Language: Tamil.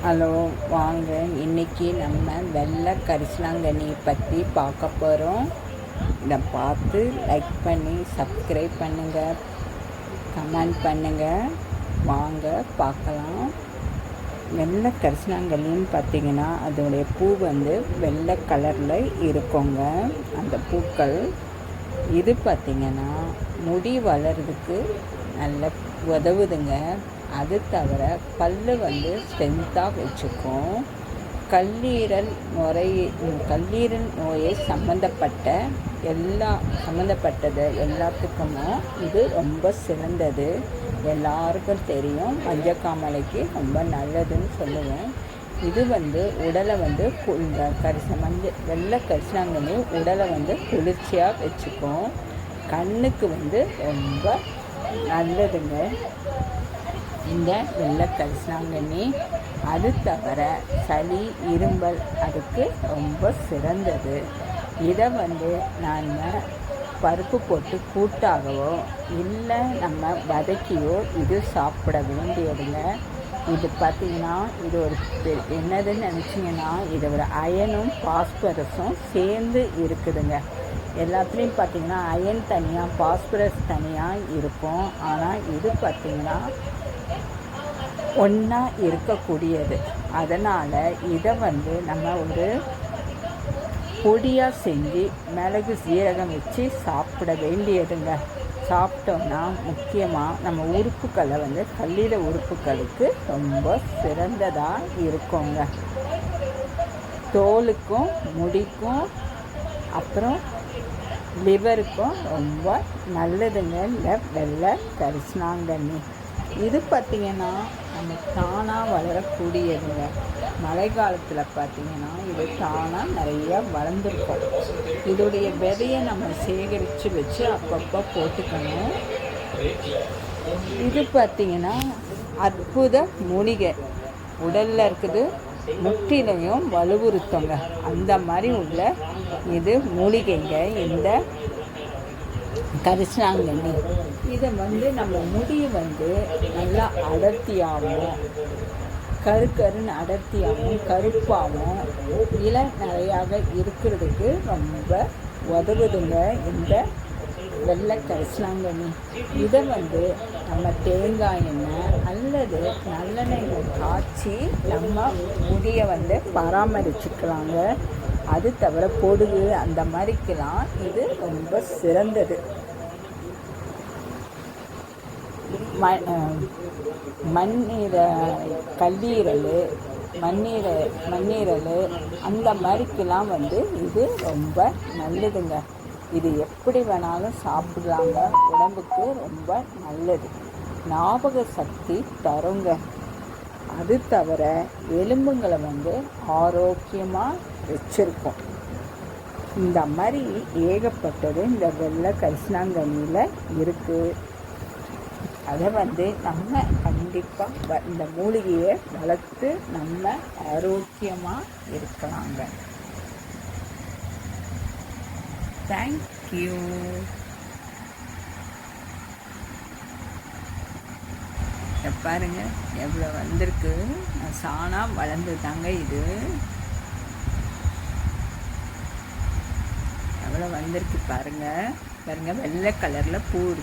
ஹலோ, வாங்க. இன்றைக்கி நம்ம வெள்ளை கரிசலாங்கண்ணி பற்றி பார்க்க போகிறோம். இதை பார்த்து லைக் பண்ணி சப்ஸ்கிரைப் பண்ணுங்கள், கமெண்ட் பண்ணுங்கள். வாங்க பார்க்கலாம். வெள்ளை கரிசலாங்கண்ணின்னு பார்த்திங்கன்னா அதோடைய பூ வெள்ளை கலரில் இருக்குங்க. அந்த பூக்கள் இது பார்த்திங்கன்னா முடி வளர்றதுக்கு நல்ல உதவுதுங்க. அது தவிர பல் ஸ்ட்ரென்த்தாக வச்சுக்கும். கல்லீரல் நோயை சம்மந்தப்பட்டது எல்லாத்துக்கும் இது ரொம்ப சிறந்தது. எல்லாருக்கும் தெரியும், மஞ்சக்காமலைக்கு ரொம்ப நல்லதுன்னு சொல்லுவேன். இது உடலை இந்த வெள்ளை கரிசலாங்கண்ணி உடலை குளிர்ச்சியாக வச்சுக்கும். கண்ணுக்கு ரொம்ப நல்லதுங்க இந்த வெள்ளை கரிசலாங்கண்ணி. அது தவிர சளி, இருமல் அதுக்கு ரொம்ப சிறந்தது. இதை நான் பருப்பு போட்டு கூட்டாகவோ இல்லை நம்ம வதக்கியோ இது சாப்பிட வேண்டியதுங்க. இது பார்த்திங்கன்னா இது ஒரு என்னதுன்னு நினச்சிங்கன்னா இது ஒரு அயனும் பாஸ்பரஸும் சேர்ந்து இருக்குதுங்க. எல்லாத்துலேயும் பார்த்திங்கன்னா அயன் தனியாக பாஸ்பரஸ் தனியாக இருக்கும். ஆனால் இது பார்த்திங்கன்னா ஒன்றா இருக்கக்கூடியது. அதனால் இதை நம்ம ஒரு பொடியாக செஞ்சு மிளகு சீரகம் வச்சு சாப்பிட வேண்டியதுங்க. சாப்பிட்டோம்னா முக்கியமாக நம்ம உறுப்புக்களை கல்லீர உறுப்புகளுக்கு ரொம்ப சிறந்ததாக இருக்குங்க. தோலுக்கும் முடிக்கும் அப்புறம் லிவருக்கும் ரொம்ப நல்லதுங்க இந்த வெள்ளை கரிசலாங்கண்ணி. இது பார்த்திங்கன்னா நம்ம தானாக வளரக்கூடியதுங்க. மழை காலத்தில் பார்த்திங்கன்னா இது தானாக நிறையா வளர்ந்துருக்கும். இதோடைய விதையை நம்ம சேகரித்து வச்சு அப்பப்போ போட்டுக்கணும். இது பார்த்திங்கன்னா அற்புத மூலிகை. உடலில் இருக்குது, முற்றிலையும் வலுவுறுத்துங்க. அந்த மாதிரி உள்ள இது மூலிகைங்க இந்த கரிசலாங்கண்ணி. இதை நம்ம முடியை நல்லா அடர்த்தியாகவும் கருன்னு அடர்த்தியாகவும் கருப்பாகவும் நிறையாக இருக்கிறதுக்கு ரொம்ப உதவுதுங்க இந்த வெள்ளை கரிசலாங்கண்ணி. இதை நம்ம தேங்காய் எண்ணெய் அல்லது நல்லெண்ணெய் காய்ச்சி நம்ம முடியை பராமரிச்சுக்கலாங்க. அது தவிர பொடுகு அந்த மாதிரிக்கெல்லாம் இது ரொம்ப சிறந்தது. கல்லீரல், மண்ணீரல் அந்த மாதிரிக்கெல்லாம் இது ரொம்ப நல்லதுங்க. இது எப்படி வேணாலும் சாப்பிட்லாங்க. உடம்புக்கு ரொம்ப நல்லது. ஞாபக சக்தி தருங்க. அது தவிர எலும்புங்களை ஆரோக்கியமாக வச்சுருக்கோம். இந்த மாதிரி ஏகப்பட்டது இந்த வெள்ளை கரிசலாங்கண்ணியில் இருக்குது. அதை நம்ம கண்டிப்பாக இந்த மூலிகையை வளர்த்து நம்ம ஆரோக்கியமாக இருக்கலாங்க. தேங்க்யூ. பாருங்க எவ்வளோ வந்திருக்கு. சாணம் வளர்ந்துதாங்க. இது எவ்வளோ வந்திருக்கு பாருங்க. வெள்ளை கலரில் பூ இருக்கு.